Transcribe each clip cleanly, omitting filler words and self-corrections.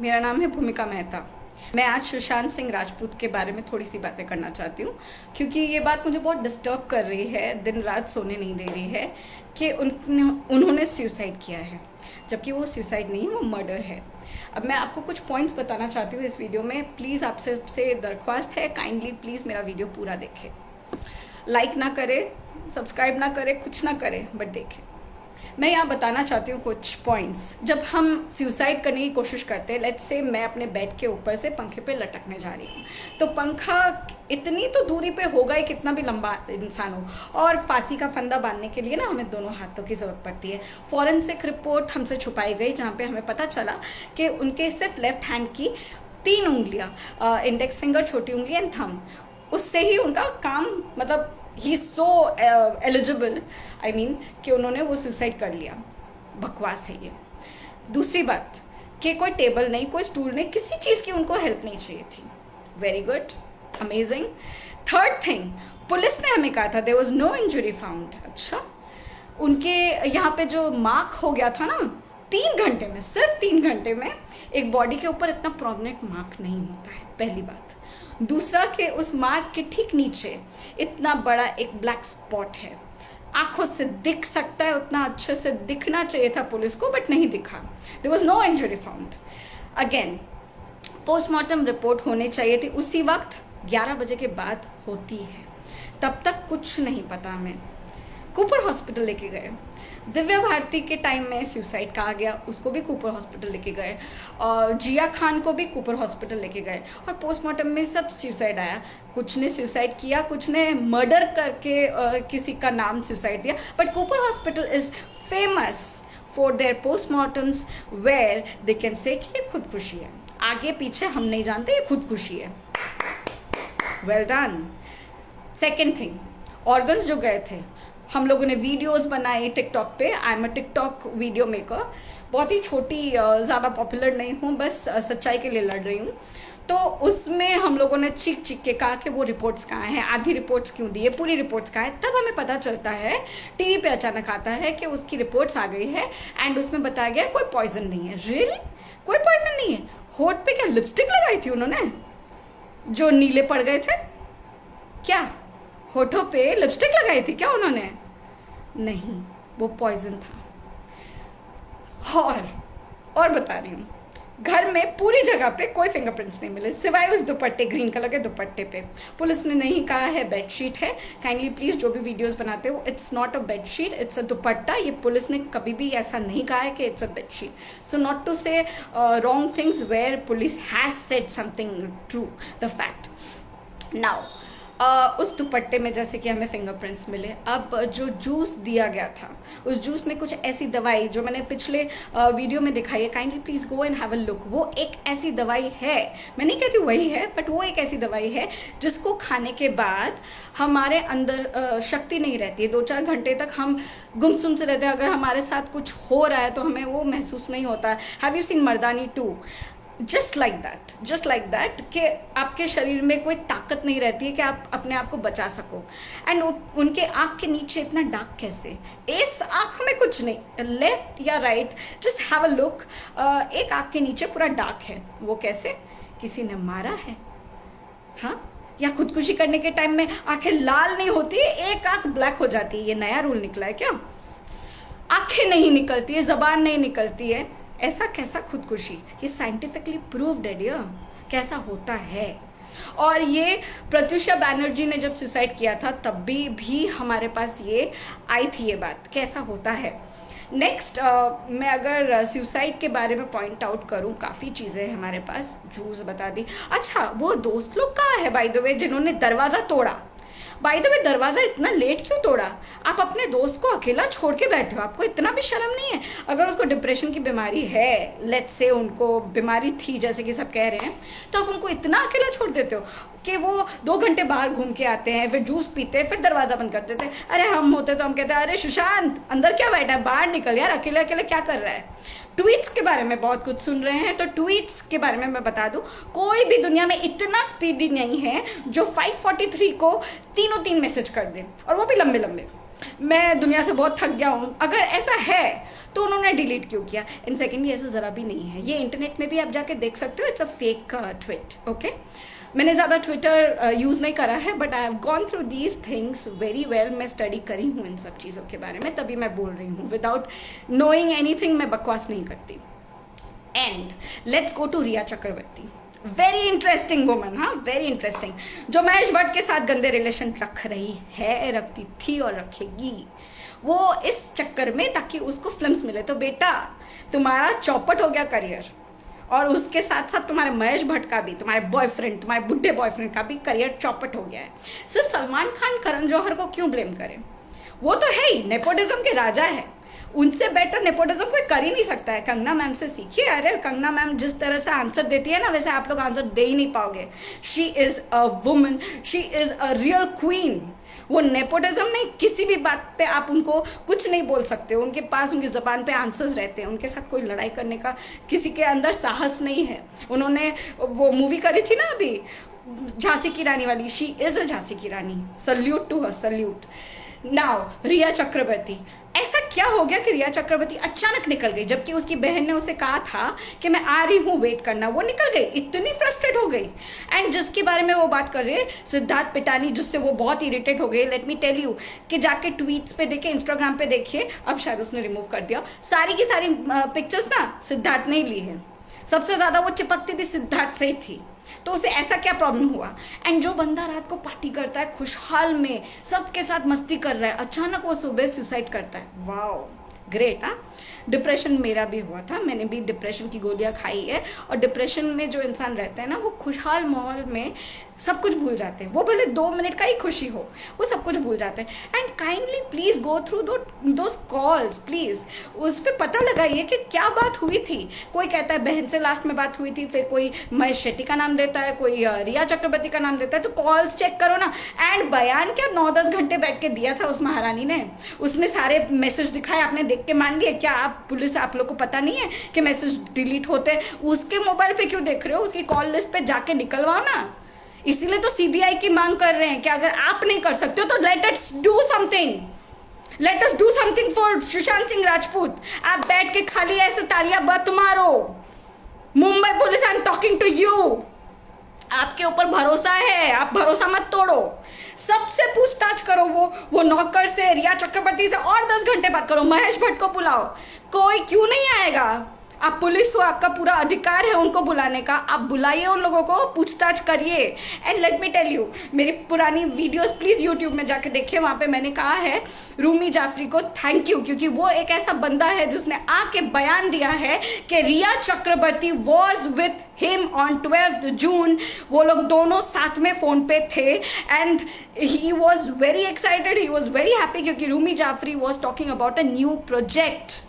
मेरा नाम है भूमिका मेहता। मैं आज सुशांत सिंह राजपूत के बारे में थोड़ी सी बातें करना चाहती हूँ, क्योंकि ये बात मुझे बहुत डिस्टर्ब कर रही है, दिन रात सोने नहीं दे रही है कि उन्होंने सुसाइड किया है, जबकि वो सुसाइड नहीं, वो मर्डर है। अब मैं आपको कुछ पॉइंट्स बताना चाहती हूँ इस वीडियो में। प्लीज़ आपसे दरख्वास्त है, काइंडली प्लीज़ मेरा वीडियो पूरा देखें। लाइक ना करे, सब्सक्राइब ना करे, कुछ ना करे, बट देखें। मैं यहाँ बताना चाहती हूँ कुछ पॉइंट्स। जब हम सुसाइड करने की कोशिश करते हैं, लेट्स से मैं अपने बेड के ऊपर से पंखे पे लटकने जा रही हूँ, तो पंखा इतनी तो दूरी पे होगा ही, कितना भी लंबा इंसान हो। और फांसी का फंदा बांधने के लिए ना हमें दोनों हाथों की ज़रूरत पड़ती है। फॉरेंसिक रिपोर्ट हमसे छुपाई गई, जहाँ पे हमें पता चला कि उनके सिर्फ लेफ्ट हैंड की 3 उंगलियाँ, इंडेक्स फिंगर, छोटी उंगली एंड थंब, उससे ही उनका काम, मतलब ही सो एलिजिबल, आई मीन कि उन्होंने वो सुसाइड कर लिया। बकवास है ये। दूसरी बात कि कोई टेबल नहीं, कोई स्टूल नहीं, किसी चीज़ की उनको हेल्प नहीं चाहिए थी। Very good, amazing. Third thing, police ने हमें कहा था there was no injury found. अच्छा, उनके यहाँ पे जो मार्क हो गया था ना, 3 घंटे में, सिर्फ 3 घंटे में एक बॉडी के ऊपर इतना प्रोमिनेंट मार्क नहीं होता है, पहली बात। दूसरा कि उस मार्क के ठीक नीचे इतना बड़ा एक ब्लैक स्पॉट है, आंखों से दिख सकता है, उतना अच्छे से दिखना चाहिए था पुलिस को, बट नहीं दिखा। There was no injury found. Again, postmortem report होनी चाहिए थी उसी वक्त, 11 बजे के बाद होती है, तब तक कुछ नहीं पता हमें। कूपर हॉस्पिटल लेके गए, दिव्या भारती के टाइम में सुसाइड कहा गया, उसको भी कूपर हॉस्पिटल लेके गए, और जिया खान को भी कूपर हॉस्पिटल लेके गए, और पोस्टमार्टम में सब सुसाइड आया। कुछ ने सुसाइड किया, कुछ ने मर्डर करके किसी का नाम सुसाइड दिया, but Cooper hospital is famous for their postmortems where they can say कि ये खुदकुशी है। आगे पीछे हम नहीं जानते, ये खुदकुशी है। Well done. Second thing, organs जो गए थे, हम लोगों ने वीडियोस बनाई टिकटॉक पे। I am a TikTok video maker, बहुत ही छोटी, ज़्यादा पॉपुलर नहीं हूँ, बस सच्चाई के लिए लड़ रही हूँ। तो उसमें हम लोगों ने चीख चीख के कहा कि वो रिपोर्ट्स कहाँ हैं, आधी रिपोर्ट्स क्यों दी है, पूरी रिपोर्ट्स कहाँ है। तब हमें पता चलता है, टीवी पे अचानक आता है कि उसकी रिपोर्ट्स आ गई है, एंड उसमें बताया गया कोई पॉइजन नहीं है। रियली? कोई पॉइजन नहीं है? होठ पे क्या लिपस्टिक लगाई थी उन्होंने जो नीले पड़ गए थे? क्या होठों पे लिपस्टिक लगाई थी क्या उन्होंने? नहीं, वो पॉइजन था। और बता रही हूँ, घर में पूरी जगह पे कोई फिंगरप्रिंट्स नहीं मिले, सिवाय उस दुपट्टे, ग्रीन कलर के दुपट्टे पे। पुलिस ने नहीं कहा है बेडशीट है। काइंडली प्लीज़ जो भी वीडियोस बनाते हो, it's not a bedsheet, it's a दुपट्टा। ये पुलिस ने कभी भी ऐसा नहीं कहा है कि it's a bedsheet. So not to say wrong things where police has said something true, the fact. Now उस दुपट्टे में जैसे कि हमें फिंगरप्रिंट्स मिले। अब जो जूस दिया गया था, उस जूस में कुछ ऐसी दवाई जो मैंने पिछले वीडियो में दिखाई है, kindly please go and have a look. वो एक ऐसी दवाई है, मैं नहीं कहती वही है, बट वो एक ऐसी दवाई है जिसको खाने के बाद हमारे अंदर शक्ति नहीं रहती है। 2-4 घंटे तक हम गुमसुम से रहते हैं। अगर हमारे साथ कुछ हो रहा है तो हमें वो महसूस नहीं होता है। Have you seen Mardaani 2? Just like that कि आपके शरीर में कोई ताकत नहीं रहती है कि आप अपने आप को बचा सको। एंड उनके आँख के नीचे इतना डार्क कैसे? इस आँख में कुछ नहीं, लेफ्ट या right, just have a look. एक आँख के नीचे पूरा डार्क है, वो कैसे? किसी ने मारा है? हाँ, या खुदकुशी करने के टाइम में आंखें लाल नहीं होती, एक आँख ब्लैक हो जाती है। ये नया रूल निकला है क्या? आंखें नहीं निकलती है, जबान नहीं निकलती है, ऐसा कैसा खुदकुशी? ये साइंटिफिकली प्रूव्ड है डियर, कैसा होता है। और ये प्रत्युषा बैनर्जी ने जब सुसाइड किया था, तब भी हमारे पास ये आई थी ये बात, कैसा होता है। नेक्स्ट, मैं अगर सुसाइड के बारे में पॉइंट आउट करूं, काफ़ी चीज़ें हैं हमारे पास। जूस बता दी। अच्छा, वो दोस्त लोग कहाँ है बाय द वे जिन्होंने दरवाज़ा तोड़ा? बाय द वे, दरवाज़ा इतना लेट क्यों तोड़ा? आप अपने दोस्त को अकेला छोड़ के बैठे हो, आपको इतना भी शर्म नहीं है? अगर उसको डिप्रेशन की बीमारी है, लेट्स से उनको बीमारी थी जैसे कि सब कह रहे हैं, तो आप उनको इतना अकेला छोड़ देते हो कि वो 2 घंटे बाहर घूम के आते हैं, फिर जूस पीते हैं, फिर दरवाज़ा बंद कर देते हैं। अरे हम होते तो हम कहते हैं, अरे सुशांत अंदर क्या बैठा है, बाहर निकल यार, अकेले अकेले क्या कर रहा है। ट्वीट्स के बारे में बहुत कुछ सुन रहे हैं, तो ट्वीट्स के बारे में मैं बता दूं, कोई भी दुनिया में इतना स्पीडी नहीं है जो 543 को 3 मैसेज कर दे, और वो भी लंबे लंबे। मैं दुनिया से बहुत थक गया हूँ, अगर ऐसा है तो उन्होंने डिलीट क्यों किया? एंड सेकेंडली ऐसा ज़रा भी नहीं है, ये इंटरनेट में भी आप जाके देख सकते हो, it's a fake tweet. Okay, मैंने ज़्यादा ट्विटर यूज़ नहीं करा है, but I have gone through these things very well. मैं स्टडी करी हूँ इन सब चीज़ों के बारे में, तभी मैं बोल रही हूँ। विदाउट नोइंग एनीथिंग मैं बकवास नहीं करती। And let's go to Rhea Chakraborty, very interesting woman, हाँ वेरी इंटरेस्टिंग, जो महेश भट्ट के साथ गंदे रिलेशन रख रही है, रखती थी और रखेगी, वो इस चक्कर में ताकि उसको फिल्म्स मिले। तो बेटा तुम्हारा चौपट हो गया करियर, और उसके साथ साथ तुम्हारे महेश भट्ट का भी, तुम्हारे बॉयफ्रेंड, तुम्हारे बुढ़े बॉयफ्रेंड का भी करियर चौपट हो गया है। सिर्फ सलमान खान करण जौहर को क्यों ब्लेम करें? वो तो है ही नेपोटिज्म के राजा है, उनसे बेटर नेपोटिज्म कोई कर ही नहीं सकता है। कंगना मैम से सीखिए। अरे कंगना मैम जिस तरह से आंसर देती है ना, वैसे आप लोग आंसर दे ही नहीं पाओगे। She is a woman, she is a real queen. वो नेपोटिज्म नहीं, किसी भी बात पे आप उनको कुछ नहीं बोल सकते हो, उनके पास उनकी ज़बान पे आंसर्स रहते हैं, उनके साथ कोई लड़ाई करने का किसी के अंदर साहस नहीं है। उन्होंने वो मूवी करी थी ना अभी, झांसी की रानी वाली, शी इज़ अ झांसी की रानी, salute to her, salute. Now Rhea Chakraborty, ऐसा क्या हो गया कि रिया चक्रवर्ती अचानक निकल गई, जबकि उसकी बहन ने उसे कहा था कि मैं आ रही हूँ, वेट करना। वो निकल गई, इतनी फ्रस्ट्रेट हो गई। एंड जिसके बारे में वो बात कर रही है, सिद्धार्थ पिटानी, जिससे वो बहुत इरिटेट हो गई। लेट मी टेल यू कि जाके ट्वीट्स पे देखिए, इंस्टाग्राम पे देखिए, अब शायद उसने रिमूव कर दिया, सारी की सारी पिक्चर्स ना सिद्धार्थ ने ही ली है। सबसे ज़्यादा वो चिपकती भी सिद्धार्थ से ही थी। तो उसे ऐसा क्या प्रॉब्लम हुआ? एंड जो बंदा रात को पार्टी करता है, खुशहाल में सबके साथ मस्ती कर रहा है, अचानक वो सुबह सुसाइड करता है। Wow, great. हाँ, डिप्रेशन मेरा भी हुआ था, मैंने भी डिप्रेशन की गोलियां खाई है। और डिप्रेशन में जो इंसान रहते हैं ना, वो खुशहाल माहौल में सब कुछ भूल जाते हैं। वो भले 2 मिनट का ही खुशी हो, वो सब कुछ भूल जाते हैं। And kindly please go through those calls, please उस पर पता लगाइए कि क्या बात हुई थी। कोई कहता है बहन से लास्ट में बात हुई थी, फिर कोई महेश शेट्टी का नाम देता है, कोई रिया चक्रवर्ती का नाम देता है। तो कॉल्स चेक करो ना। एंड बयान क्या 9-10 घंटे बैठ के दिया था उस महारानी ने, उसमें सारे मैसेज दिखाए, आपने देख के मान लिए क्या? आप पुलिस, आप लोग को पता नहीं है कि मैसेज डिलीट होते हैं? उसके मोबाइल पे क्यों देख रहे हो? उसकी कॉल लिस्ट पे जाके निकलवाओ ना। इसीलिए तो सीबीआई की मांग कर रहे हैं कि अगर आप नहीं कर सकते हो तो let us do something, let us do something for Sushant Singh Rajput. आप बैठ के खाली ऐसे तालियां मत मारो। Mumbai police, I am talking to you, आपके ऊपर भरोसा है, आप भरोसा मत तोड़ो। सबसे पूछताछ करो, वो नौकर से, रिया चक्रवर्ती से, और 10 घंटे बात करो। महेश भट्ट को बुलाओ, कोई क्यों नहीं आएगा? आप पुलिस हो, आपका पूरा अधिकार है उनको बुलाने का। आप बुलाइए उन लोगों को, पूछताछ करिए। And let me tell you, मेरी पुरानी वीडियोस प्लीज़ यूट्यूब में जाके देखिए, वहाँ पे मैंने कहा है रूमी जाफरी को थैंक यू, क्योंकि वो एक ऐसा बंदा है जिसने आके बयान दिया है कि Rhea Chakraborty was with him on 12 June. वो लोग दोनों साथ में फ़ोन पे थे and he was very excited, he was very happy, क्योंकि Rumi Jaffery was talking about a new project,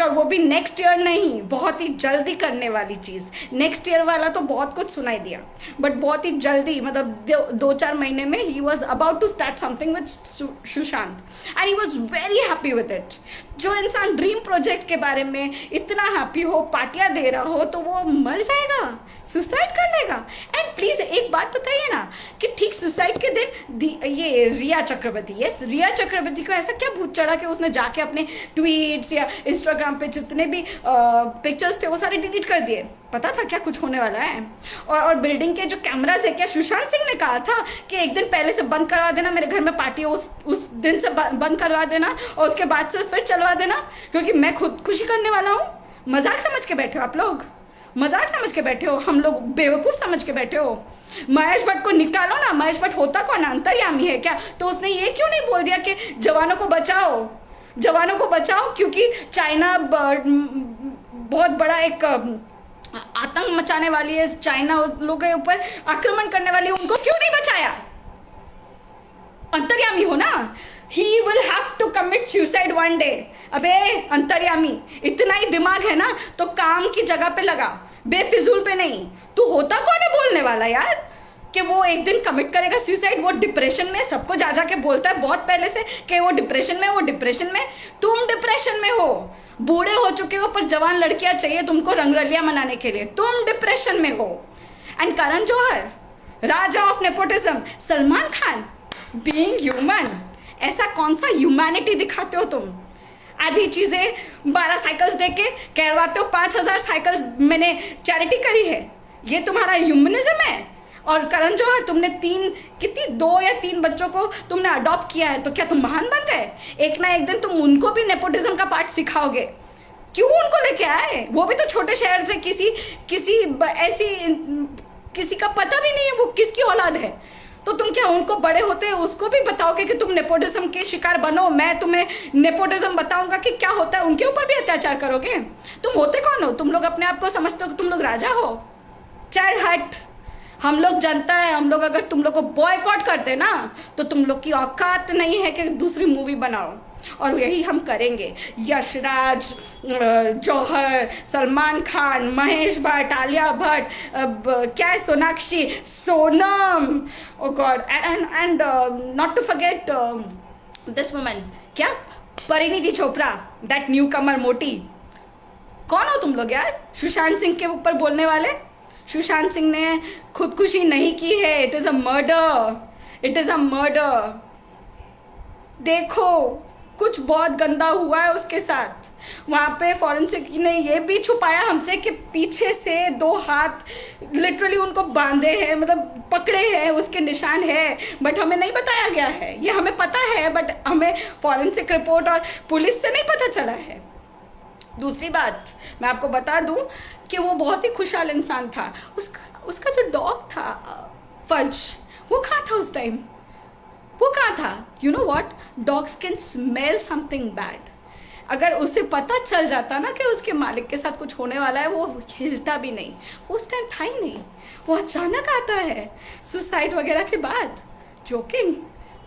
और वो भी नेक्स्ट ईयर नहीं, बहुत ही जल्दी करने वाली चीज़। नेक्स्ट ईयर वाला तो बहुत कुछ सुनाई दिया, बट बहुत ही जल्दी, मतलब 2-4 महीने में ही was about to start something with Sushant and he was very happy with it. जो इंसान ड्रीम प्रोजेक्ट के बारे में इतना हैप्पी हो, पार्टियां दे रहा हो, तो वो मर जाएगा, सुसाइड कर लेगा। एंड प्लीज़ एक बात बताइए ना कि ठीक सुसाइड के दिन ये रिया चक्रवर्ती, यस रिया चक्रवर्ती को ऐसा क्या भूत चढ़ा कि उसने जाके अपने ट्वीट्स या इंस्टाग्राम पे जितने भी पिक्चर्स थे वो सारे डिलीट कर दिए? पता था क्या कुछ होने वाला है? और बिल्डिंग के जो कैमराज है, क्या सुशांत सिंह ने कहा था कि एक दिन पहले से बंद करवा देना, मेरे घर में पार्टी हो उस दिन से बंद करवा देना और उसके बाद से फिर चलवा देना, क्योंकि मैं खुद खुशी करने वाला हूँ? मजाक समझ के बैठे हो आप लोग, मजाक समझ के बैठे हो, हम लोग बेवकूफ़ समझ के बैठे हो। महेश भट्ट को निकालो ना, महेश भट्ट होता कौन, अंतर्यामी है क्या? तो उसने ये क्यों नहीं बोल दिया कि जवानों को बचाओ, जवानों को बचाओ, क्योंकि चाइना बहुत बड़ा एक आतंक मचाने वाली है, चाइना लोगों के ऊपर आक्रमण करने वाली है, उनको क्यों नहीं बचाया? अंतर्यामी हो ना। He will have to commit suicide one day। अबे अंतर्यामी, इतना ही दिमाग है ना तो काम की जगह पे लगा, बेफिजूल पे नहीं। तू होता कौन है बोलने वाला यार कि वो एक दिन कमिट करेगा सुसाइड? वो डिप्रेशन में, सबको जा के बोलता है बहुत पहले से कि वो डिप्रेशन में, वो डिप्रेशन में। तुम डिप्रेशन में हो, बूढ़े हो चुके हो, पर जवान लड़कियां चाहिए तुमको रंगरलियां मनाने के लिए, तुम डिप्रेशन में हो। And Karan Johar, raja of nepotism, Salman Khan, being human, ऐसा कौन सा ह्यूमैनिटी दिखाते हो तुम? आधी चीजें 12 साइकिल्स दे के कहवाते हो 5,000 साइकिल्स मैंने चैरिटी करी है। ये तुम्हारा ह्यूमनिज्म है? और करण जौहर, तुमने कितनी 2 या 3 बच्चों को तुमने अडॉप्ट किया है, तो क्या तुम महान बन गए? एक ना एक दिन तुम उनको भी नेपोटिज्म का पार्ट सिखाओगे। क्यों उनको लेके आए? वो भी तो छोटे शहर से किसी का पता भी नहीं है वो किसकी औलाद है। तो तुम क्या उनको बड़े होते उसको भी बताओगे कि तुम नेपोटिज्म के शिकार बनो? मैं तुम्हें नेपोटिज्म बताऊंगा कि क्या होता है, उनके ऊपर भी अत्याचार करोगे? तुम होते कौन हो? तुम लोग अपने आप को समझते हो कि तुम लोग राजा हो? चाइल्ड हट। हम लोग जनता है, हम लोग अगर तुम लोग को बॉयकॉट करते ना तो तुम लोग की औकात नहीं है कि दूसरी मूवी बनाओ, और यही हम करेंगे। यशराज, जौहर, सलमान खान, महेश भट्ट, आलिया भट्ट, क्या है, Sonakshi, Sonam, oh God, and not to forget this woman, क्या, Parineeti Chopra, that newcomer मोटी। कौन हो तुम लोग यार सुशांत सिंह के ऊपर बोलने वाले? सुशांत सिंह ने खुदकुशी नहीं की है, it is a murder, it is a murder. देखो कुछ बहुत गंदा हुआ है उसके साथ। वहाँ पे फॉरेंसिक ने ये भी छुपाया हमसे कि पीछे से 2 हाथ लिटरली उनको बांधे हैं, मतलब पकड़े हैं, उसके निशान है, बट हमें नहीं बताया गया है। ये हमें पता है बट हमें फॉरेंसिक रिपोर्ट और पुलिस से नहीं पता चला है। दूसरी बात मैं आपको बता दूं कि वो बहुत ही खुशहाल इंसान था। उसका जो डॉग था फज, वो कहाँ था उस टाइम? वो कहाँ था? You know what, dogs can smell something bad. अगर उसे पता चल जाता ना कि उसके मालिक के साथ कुछ होने वाला है, वो हिलता भी नहीं। वो उस टाइम था ही नहीं, वो अचानक आता है सुसाइड वगैरह के बाद। जोकिंग,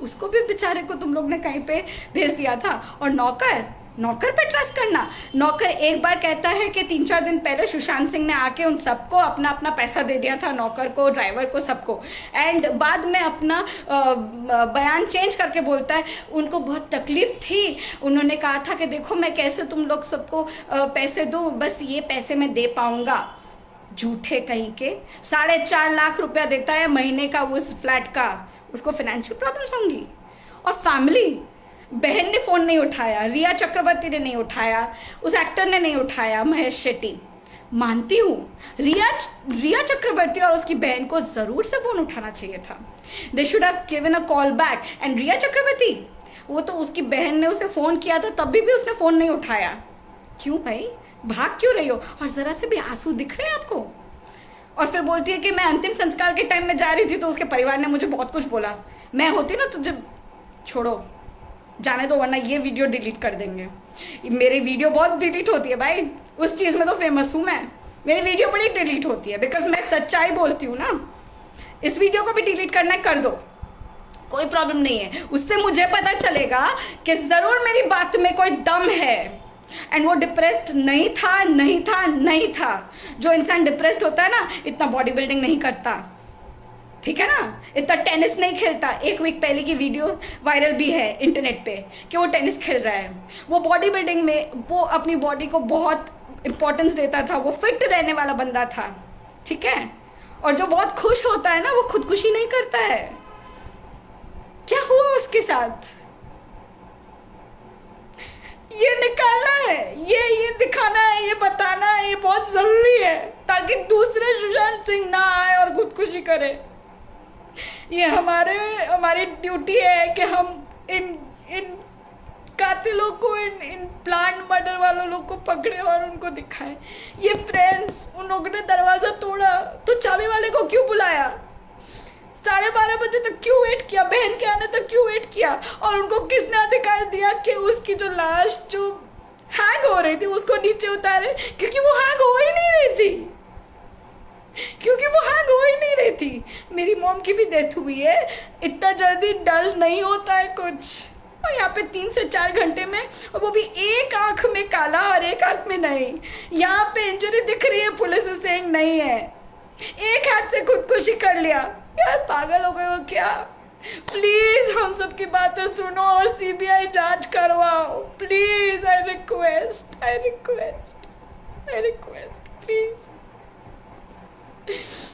उसको भी बेचारे को तुम लोग ने कहीं पे भेज दिया था। और नौकर पे ट्रस्ट करना। नौकर एक बार कहता है कि 3-4 दिन पहले सुशांत सिंह ने आके उन सबको अपना अपना पैसा दे दिया था, नौकर को, ड्राइवर को, सबको, एंड बाद में अपना बयान चेंज करके बोलता है उनको बहुत तकलीफ थी, उन्होंने कहा था कि देखो मैं कैसे तुम लोग सबको पैसे दूँ, बस ये पैसे मैं दे पाऊंगा। झूठे कहीं के 4.5 लाख रुपया देता है महीने का उस फ्लैट का। उसको फाइनेंशियल प्रॉब्लम्स होंगी। और फैमिली, बहन ने फोन नहीं उठाया, रिया चक्रवर्ती ने नहीं उठाया, उस एक्टर ने नहीं उठाया, महेश शेट्टी। मानती हूँ रिया चक्रवर्ती और उसकी बहन को जरूर से फोन उठाना चाहिए था। They should have given a call back. And Rhea Chakraborty, वो तो उसकी बहन ने उसे फोन किया था तभी भी उसने फोन नहीं उठाया। क्यों भाई, भाग क्यों रही हो? और जरा से भी आंसू दिख रहे हैं आपको? और फिर बोलती है कि मैं अंतिम संस्कार के टाइम में जा रही थी तो उसके परिवार ने मुझे बहुत कुछ बोला। मैं होती ना तुझे, छोड़ो, जाने दो, वरना ये वीडियो डिलीट कर देंगे। मेरी वीडियो बहुत डिलीट होती है भाई, उस चीज़ में तो फेमस हूँ मैं। मेरी वीडियो बड़ी डिलीट होती है बिकॉज मैं सच्चाई बोलती हूँ ना। इस वीडियो को भी डिलीट करना है, कर दो, कोई प्रॉब्लम नहीं है। उससे मुझे पता चलेगा कि ज़रूर मेरी बात में कोई दम है। एंड वो डिप्रेस्ड नहीं था। जो इंसान डिप्रेस्ड होता है ना, इतना बॉडी बिल्डिंग नहीं करता, ठीक है ना, इतना टेनिस नहीं खेलता। 1 वीक पहले की वीडियो वायरल भी है इंटरनेट पे कि वो टेनिस खेल रहा है। वो बॉडी बिल्डिंग में वो अपनी बॉडी को बहुत इंपॉर्टेंस देता था, वो फिट रहने वाला बंदा था, ठीक है। और जो बहुत खुश होता है ना, वो खुदकुशी नहीं करता है। क्या हुआ उसके साथ? ये निकालना है, ये दिखाना है, ये बताना है, ये बहुत जरूरी है ताकि दूसरे सुशांत सिंह ना आए और खुदकुशी करे। ये हमारी ड्यूटी है कि हम इन कातिलों को, इन प्लांट मर्डर वालों लोग को पकड़े और उनको दिखाएं। ये फ्रेंड्स, उन लोगों ने दरवाजा तोड़ा तो चाबी वाले को क्यों बुलाया? 12:30 बजे तक क्यों वेट किया? बहन के आने तक क्यों वेट किया? और उनको किसने अधिकार दिया कि उसकी जो लाश जो हैंग हो रही थी उसको नीचे उतारे? क्योंकि वो हैंग हो ही नहीं रही थी। मेरी मॉम की भी डेथ हुई है। इतना जल्दी डल नहीं होता है कुछ। और यहाँ पे 3 से 4 घंटे में, और वो भी एक आंख में काला और एक आंख में नहीं। यहाँ पे इंजरी दिख रही है, पुलिस सेइंग नहीं है। एक हाथ से खुदकुशी कर लिया। यार पागल हो गए हो क्या? प्लीज हम सबकी बातें सुनो और सीबीआई जांच करवाओ प्लीज। I request please.